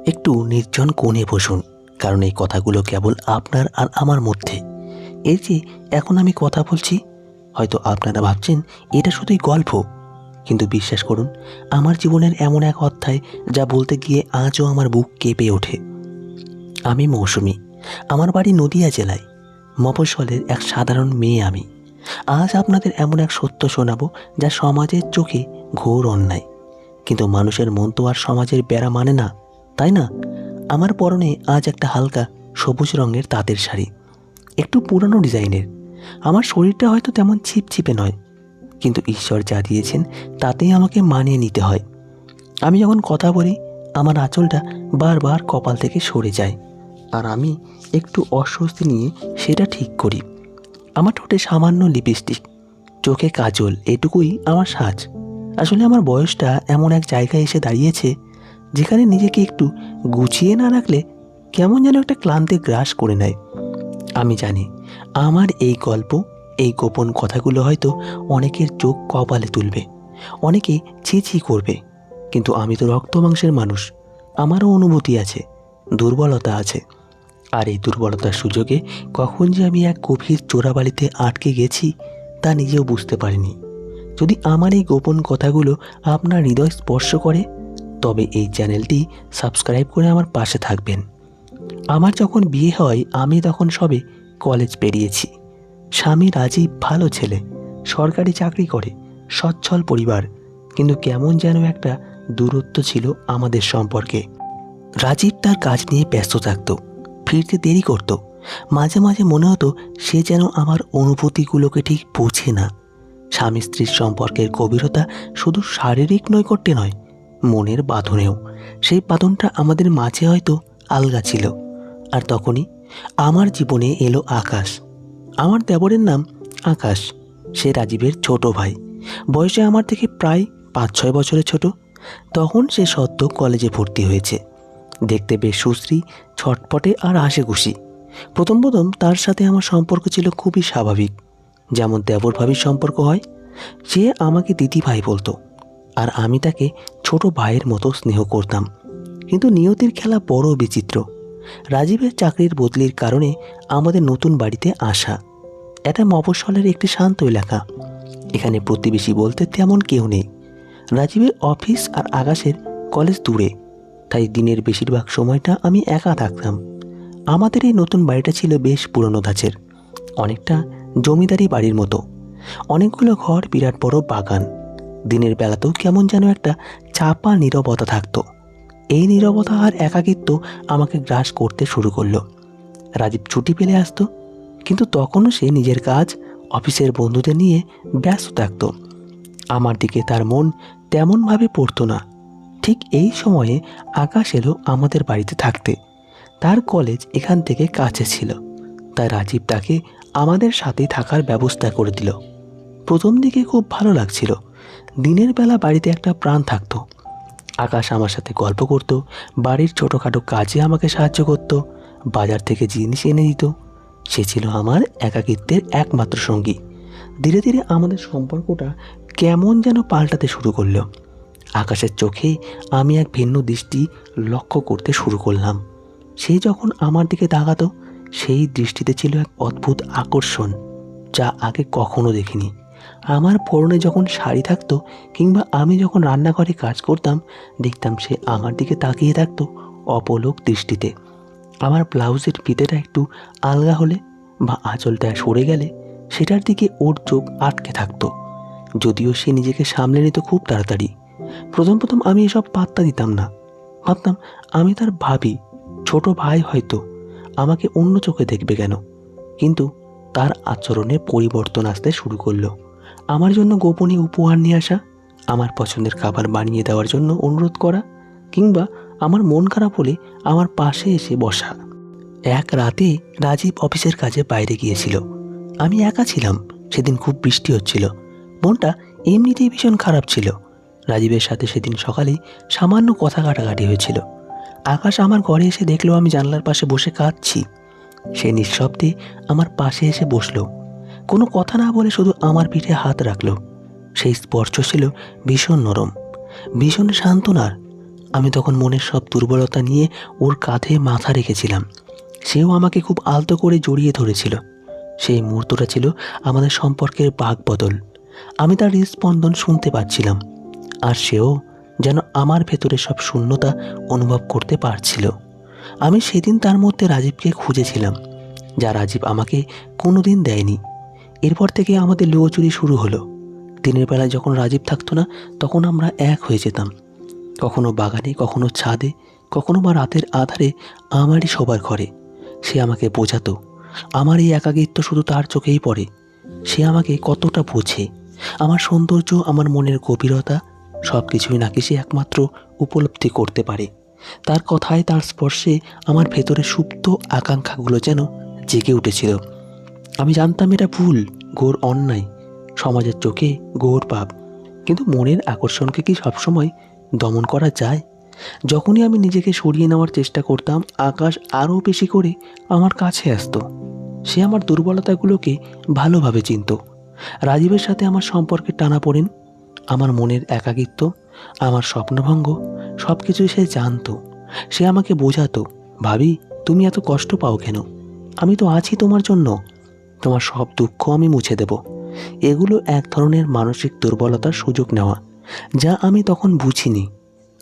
একটু নির্জন কোণে বসুন, কারণ এই কথাগুলো কেবল আপনার আর আমার মধ্যে। এই যে এখন আমি কথা বলছি, হয়তো আপনারা ভাবছেন এটা শুধুই গল্প, কিন্তু বিশ্বাস করুন, আমার জীবনের এমন এক অধ্যায় যা বলতে গিয়ে আজও আমার বুক কেঁপে ওঠে। আমি মৌসুমী, আমার বাড়ি নদিয়া জেলায়। মফস্বলের এক সাধারণ মেয়ে আমি। আজ আপনাদের এমন এক সত্য শোনাবো যা সমাজের চোখে ঘোর অন্যায়, কিন্তু মানুষের মন তো আর সমাজের বেড়া মানে না, তাই না? আমার পরনে আজ একটা হালকা সবুজ রঙের তাঁতের শাড়ি, একটু পুরনো ডিজাইনের। আমার শরীরটা হয়তো তেমন ছিপছিপে নয়, কিন্তু ঈশ্বর যা দিয়েছেন তাতেই আমাকে মানিয়ে নিতে হয়। আমি যখন কথা বলি, আমার আঁচলটা বারবার কপাল থেকে সরে যায়, আর আমি একটু অস্বস্তি নিয়ে সেটা ঠিক করি। আমার ঠোঁটে সামান্য লিপস্টিক, চোখে কাজল, এটুকুই আমার সাজ। আসলে আমার বয়সটা এমন এক জায়গায় এসে দাঁড়িয়েছে যেখানে নিজেকে একটু গুছিয়ে না রাখলে কেমন যেন একটা ক্লান্তি গ্রাস করে নেয়। আমি জানি আমার এই গল্প, এই গোপন কথাগুলো হয়তো অনেকের চোখ কপালে তুলবে, অনেকে ছি ছি করবে, কিন্তু আমি তো রক্ত মাংসের মানুষ। আমারও অনুভূতি আছে, দুর্বলতা আছে। আর এই দুর্বলতার সুযোগে কখন যে আমি এক গভীর চোরাবালিতে আটকে গেছি তা নিজেও বুঝতে পারিনি। যদি আমার এই গোপন কথাগুলো আপনার হৃদয় স্পর্শ করে, তবে এই চ্যানেলটি সাবস্ক্রাইব করে আমার পাশে থাকবেন। আমার যখন বিয়ে হয়, আমি তখন সবে কলেজ পেরিয়েছি। স্বামী রাজীব ভালো ছেলে, সরকারি চাকরি করে, সচ্ছল পরিবার, কিন্তু কেমন যেন একটা দূরত্ব ছিল আমাদের সম্পর্কে। রাজীব তার কাজ নিয়ে ব্যস্ত থাকত, ফিরতে দেরি করত। মাঝে মাঝে মনে হতো সে যেন আমার অনুভূতিগুলোকে ঠিক বোঝে না। স্বামী স্ত্রীর সম্পর্কের গভীরতা শুধু শারীরিক নৈকট্যে নয়, মনের বাঁধনেও। সেই বাঁধনটা আমাদের মাঝে হয়তো আলগা ছিল। আর তখনই আমার জীবনে এলো আকাশ। আমার দেবরের নাম আকাশ। সে রাজীবের ছোট ভাই, বয়সে আমার থেকে প্রায় 5-6 বছরের ছোট। তখন সে সদ্য কলেজে ভর্তি হয়েছে। দেখতে বেশ সুশ্রী, ছটপটে আর হাসিখুশি। প্রথম প্রথম তার সাথে আমার সম্পর্ক ছিল খুবই স্বাভাবিক, যেমন দেবর ভাবির সম্পর্ক হয়। সে আমাকে দিদি ভাই বলতো, আর আমি তাকে ছোট ভাইয়ের মতো স্নেহ করতাম। কিন্তু নিয়তির খেলা বড় বিচিত্র। রাজীবের চাকরির বদলির কারণে আমাদের নতুন বাড়িতে আসা। এটা মফস্বলের একটি শান্ত এলাকা। এখানে প্রতিবেশী বলতে তেমন কেউ নেই। রাজীবের অফিস আর আকাশের কলেজ দূরে, তাই দিনের বেশিরভাগ সময়টা আমি একা থাকতাম। আমাদের এই নতুন বাড়িটা ছিল বেশ পুরনো ধাঁচের, অনেকটা জমিদারি বাড়ির মতো। অনেকগুলো ঘর, বিরাট বড় বাগান। দিনের বেলাতেও কেমন যেন একটা চাপা নীরবতা থাকতো। এই নীরবতা আর একাকিত্ব আমাকে গ্রাস করতে শুরু করলো। রাজীব ছুটি পেলে আসতো, কিন্তু তখনও সে নিজের কাজ, অফিসের বন্ধুদের নিয়ে ব্যস্ত থাকত। আমার দিকে তার মন তেমনভাবে পড়তো না। ঠিক এই সময়ে আকাশ এলো আমাদের বাড়িতে থাকতে। তার কলেজ এখান থেকে কাছে ছিল, তাই রাজীব তাকে আমাদের সাথেই থাকার ব্যবস্থা করে দিল। প্রথম দিকে খুব ভালো লাগছিল। দিনের বেলা বাড়িতে একটা প্রাণ থাকতো। আকাশ আমার সাথে গল্প করত, বাড়ির ছোটোখাটো কাজে আমাকে সাহায্য করত, বাজার থেকে জিনিস এনে দিত। সে ছিল আমার একাকিত্বের একমাত্র সঙ্গী। ধীরে ধীরে আমাদের সম্পর্কটা কেমন যেন পাল্টাতে শুরু করলো। আকাশের চোখে আমি এক ভিন্ন দৃষ্টি লক্ষ্য করতে শুরু করলাম। সে যখন আমার দিকে তাকাতো, সেই দৃষ্টিতে ছিল এক অদ্ভুত আকর্ষণ যা আগে কখনো দেখিনি। আমার পরনে যখন শাড়ি থাকতো, কিংবা আমি যখন রান্নাঘরে কাজ করতাম, দেখতাম সে আমার দিকে তাকিয়ে থাকতো অপলক দৃষ্টিতে। আমার ব্লাউজের ফিতেটা একটু আলগা হলে বা আঁচলটা সরে গেলে সেটার দিকে ওর চোখ আটকে থাকতো। যদিও সে নিজেকে সামলে নিত খুব তাড়াতাড়ি। প্রথম প্রথম আমি এসব পাত্তা দিতাম না। ভাবতাম আমি তার ভাবি, ছোট ভাই, হয়তো আমাকে অন্য চোখে দেখবে কেন। কিন্তু তার আচরণে পরিবর্তন আসতে শুরু করলো। আমার জন্য গোপনে উপহার নিয়ে আসা, আমার পছন্দের খাবার বানিয়ে দেওয়ার জন্য অনুরোধ করা, কিংবা আমার মন খারাপ হলে আমার পাশে এসে বসা। এক রাতে রাজীব অফিসের কাজে বাইরে গিয়েছিল। আমি একা ছিলাম। সেদিন খুব বৃষ্টি হচ্ছিল। মনটা এমনিতেই ভীষণ খারাপ ছিল। রাজীবের সাথে সেদিন সকালেই সামান্য কথা কাটাকাটি হয়েছিল। আকাশ আমার ঘরে এসে দেখলো আমি জানলার পাশে বসে কাঁদছি। সে নিঃশব্দে আমার পাশে এসে বসলো। কোনো কথা না বলে শুধু আমার পিঠে হাত রাখলো। সেই স্পর্শ ছিল ভীষণ নরম, ভীষণ সান্ত্বনার। আমি তখন মনের সব দুর্বলতা নিয়ে ওর কাঁধে মাথা রেখেছিলাম। সেও আমাকে খুব আলতো করে জড়িয়ে ধরেছিল। সেই মুহূর্তটা ছিল আমাদের সম্পর্কের বাঁকবদল। আমি তার হৃদস্পন্দন শুনতে পাচ্ছিলাম, আর সেও যেন আমার ভেতরে সব শূন্যতা অনুভব করতে পারছিল। আমি সেদিন তার মধ্যে রাজীবকে খুঁজেছিলাম, যা রাজীব আমাকে কোনোদিন দেয়নি। এরপর থেকে আমাদের লুকোচুরি শুরু হলো। দিনের বেলায় যখন রাজীব থাকতো না, তখন আমরা এক হয়ে যেতাম। কখনো বাগানে, কখনো ছাদে, কখনো বা রাতের আধারে আমারই শোবার ঘরে। সে আমাকে বোঝাতো আমার এই একাকিত্ব শুধু তার চোখেই পড়ে। সে আমাকে কতটা বোঝে, আমার সৌন্দর্য, আমার মনের গভীরতা, সব কিছুই নাকি সে একমাত্র উপলব্ধি করতে পারে। তার কথায়, তার স্পর্শে আমার ভেতরে সুপ্ত আকাঙ্ক্ষাগুলো যেন জেগে উঠেছিল। আমি জানতাম এটা ভুল, ঘোর অন্যায়, সমাজের চোখে ঘোর পাপ। কিন্তু মনের আকর্ষণকে কি সবসময় দমন করা যায়? যখনই আমি নিজেকে সরিয়ে নেওয়ার চেষ্টা করতাম, আকাশ আরও বেশি করে আমার কাছে আসতো। সে আমার দুর্বলতাগুলোকে ভালোভাবে চিনত। রাজীবের সাথে আমার সম্পর্কে টানাপোড়েন, আমার মনের একাকিত্ব, আমার স্বপ্নভঙ্গ, সব কিছুই সে জানতো। সে আমাকে বোঝাতো, ভাবি তুমি এত কষ্ট পাও কেন? আমি তো আছি তোমার জন্য, তোমার সব দুঃখ আমি মুছে দেব। এগুলো এক ধরনের মানসিক দুর্বলতার সুযোগ নেওয়া, যা আমি তখন বুঝিনি।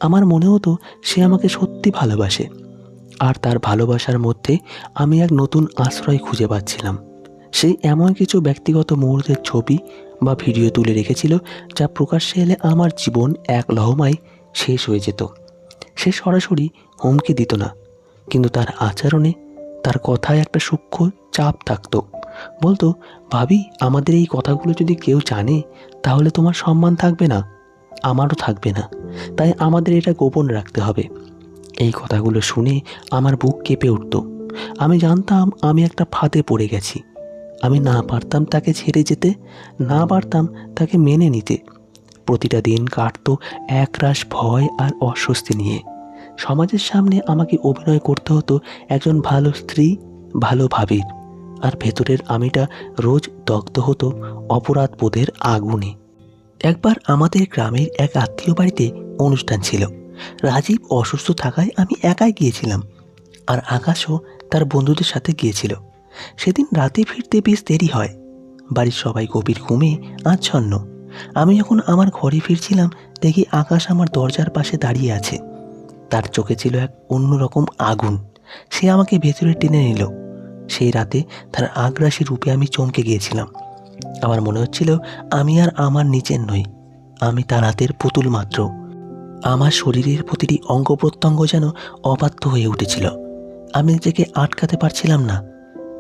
আমার মনে হতো সে আমাকে সত্যি ভালোবাসে, আর তার ভালোবাসার মধ্যে আমি এক নতুন আশ্রয় খুঁজে পাচ্ছিলাম। সেই এমন কিছু ব্যক্তিগত মুহূর্তের ছবি বা ভিডিও তুলে রেখেছিল, যা প্রকাশ্যে এলে আমার জীবন এক লহমায় শেষ হয়ে যেত। সে সরাসরি হুমকি দিত না, কিন্তু তার আচরণে, তার কথায় একটা সূক্ষ্ম চাপ থাকতো। বলতো, ভাবি আমাদের এই কথাগুলো যদি কেউ জানে, তাহলে তোমার সম্মান থাকবে না, আমারও থাকবে না। তাই আমাদের এটা গোপন রাখতে হবে। এই কথাগুলো শুনে আমার বুক কেঁপে উঠত। আমি জানতাম আমি একটা ফাঁদে পড়ে গেছি। আমি না পারতাম তাকে ছেড়ে যেতে, না পারতাম তাকে মেনে নিতে। প্রতিটা দিন কাটতো একরাশ ভয় আর অস্বস্তি নিয়ে। সমাজের সামনে আমাকে অভিনয় করতে হতো একজন ভালো স্ত্রী, ভালো ভাবির, আর ভেতরের আমিটা রোজ দগ্ধ হতো অপরাধ বোধের আগুনে। একবার আমাদের গ্রামের এক আত্মীয় বাড়িতে অনুষ্ঠান ছিল। রাজীব অসুস্থ থাকায় আমি একাই গিয়েছিলাম, আর আকাশও তার বন্ধুদের সাথে গিয়েছিল। সেদিন রাতে ফিরতে বেশ দেরি হয়। বাড়ির সবাই গভীর ঘুমে আচ্ছন্ন। আমি যখন আমার ঘরে ফিরছিলাম, দেখি আকাশ আমার দরজার পাশে দাঁড়িয়ে আছে। তার চোখে ছিল এক অন্যরকম আগুন। সে আমাকে ভেতরে টেনে নিল। সেই রাতে তার আগ্রাসী রূপে আমি চমকে গিয়েছিলাম। আমার মনে হচ্ছিল আমি আর আমার নিচের নই, আমি তার হাতের পুতুল মাত্র। আমার শরীরের প্রতিটি অঙ্গ প্রত্যঙ্গ যেন অবাধ্য হয়ে উঠেছিল। আমি নিজেকে আটকাতে পারছিলাম না।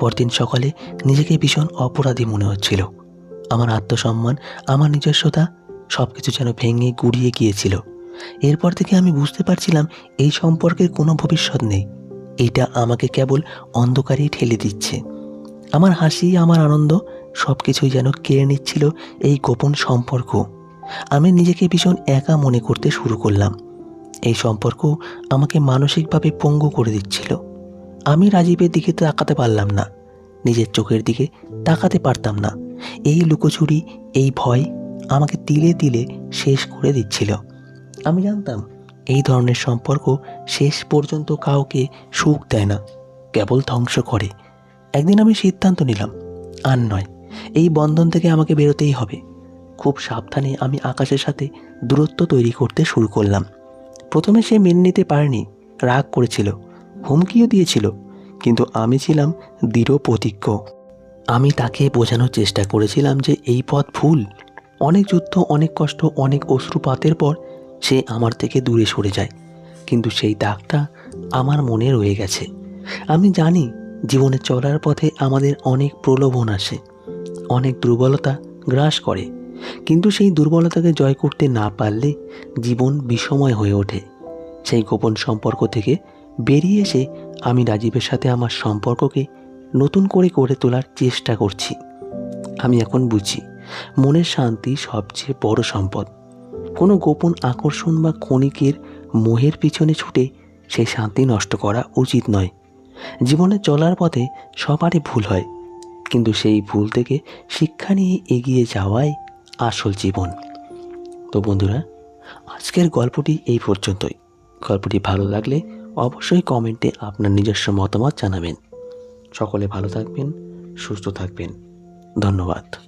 পরদিন সকালে নিজেকে ভীষণ অপরাধী মনে হচ্ছিল। আমার আত্মসম্মান, আমার নিজস্বতা, সব কিছু যেন ভেঙে গুড়িয়ে গিয়েছিল। এরপর থেকে আমি বুঝতে পারছিলাম এই সম্পর্কের কোনো ভবিষ্যৎ নেই। এটা আমাকে কেবল অন্ধকারেই ঠেলে দিচ্ছে। আমার হাসি, আমার আনন্দ, সব কিছুই যেন কেড়ে নিচ্ছিল এই গোপন সম্পর্ক। আমি নিজেকে ভীষণ একা মনে করতে শুরু করলাম। এই সম্পর্ক আমাকে মানসিকভাবে পঙ্গু করে দিচ্ছিল। আমি রাজীবের দিকে তাকাতে পারলাম না, নিজের চোখের দিকে তাকাতে পারতাম না। এই লুকোচুরি, এই ভয় আমাকে তিলে তিলে শেষ করে দিচ্ছিল। আমি জানতাম এই ধরনের সম্পর্ক শেষ পর্যন্ত কাউকে সুখ দেয় না, কেবল ধ্বংস করে। একদিন আমি সিদ্ধান্ত নিলাম, আর নয়, এই বন্ধন থেকে আমাকে বেরোতেই হবে। খুব সাবধানে আমি আকাশের সাথে দূরত্ব তৈরি করতে শুরু করলাম। প্রথমে সে মেনে নিতে পারেনি, রাগ করেছিল, হুমকিও দিয়েছিল, কিন্তু আমি ছিলাম দৃঢ় প্রতিজ্ঞ। আমি তাকে বোঝানোর চেষ্টা করেছিলাম যে এই পথ ভুল। অনেক যুদ্ধ, অনেক কষ্ট, অনেক অশ্রুপাতের পর সে আমার থেকে দূরে সরে যায়, কিন্তু সেই দাগটা আমার মনে রয়ে গেছে। আমি জানি জীবনে চলার পথে আমাদের অনেক প্রলোভন আসে, অনেক দুর্বলতা গ্রাস করে, কিন্তু সেই দুর্বলতাকে জয় করতে না পারলে জীবন বিষময় হয়ে ওঠে। সেই গোপন সম্পর্ক থেকে বেরিয়ে এসে আমি রাজীবের সাথে আমার সম্পর্ককে নতুন করে গড়ে তোলার চেষ্টা করছি। আমি এখন বুঝি মনের শান্তি সবচেয়ে বড় সম্পদ। কোনো গোপন আকর্ষণ বা ক্ষণিকের মোহের পিছনে ছুটে সেই শান্তি নষ্ট করা উচিত নয়। জীবনে চলার পথে সবারই ভুল হয়, কিন্তু সেই ভুল থেকে শিক্ষা নিয়ে এগিয়ে যাওয়াই আসল জীবন। তো বন্ধুরা, আজকের গল্পটি এই পর্যন্তই। গল্পটি ভালো লাগলে অবশ্যই কমেন্টে আপনার নিজস্ব মতামত জানাবেন। সকলে ভালো থাকবেন, সুস্থ থাকবেন। ধন্যবাদ।